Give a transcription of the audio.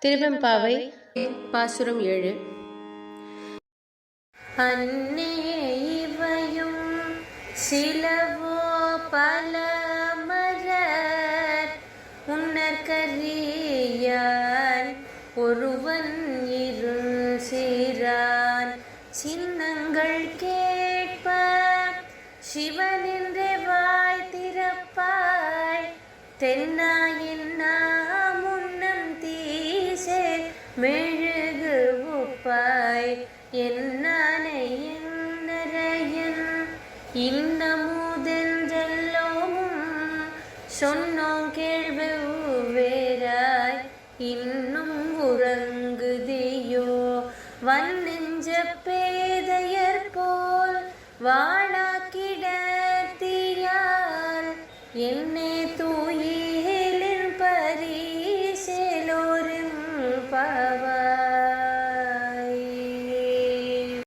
திருவெம்பாவை பாசுரம் 7. அன்னே இவையும் சிலவோ பல மலர் உன்னற்கரியான் ஒருவன் இருசீரான் சின்னங்கள் கேட்ப சிவனின்றே வாய் திறப்பாய் தென்னாயின் முன்னம் தீசே மெழுகு உப்பாய் என்னானை என்னரையன் இன்னமுதென்றெல்லோமும் சொன்னோம் கேள்வி வேறாய் இன்னும் உறங்குதியோ வன்னெஞ்ச பேதையர் போல் வாழாக்கிடத்தியால் என்னே தூயிலின் பரிசேலோரும் பாவா.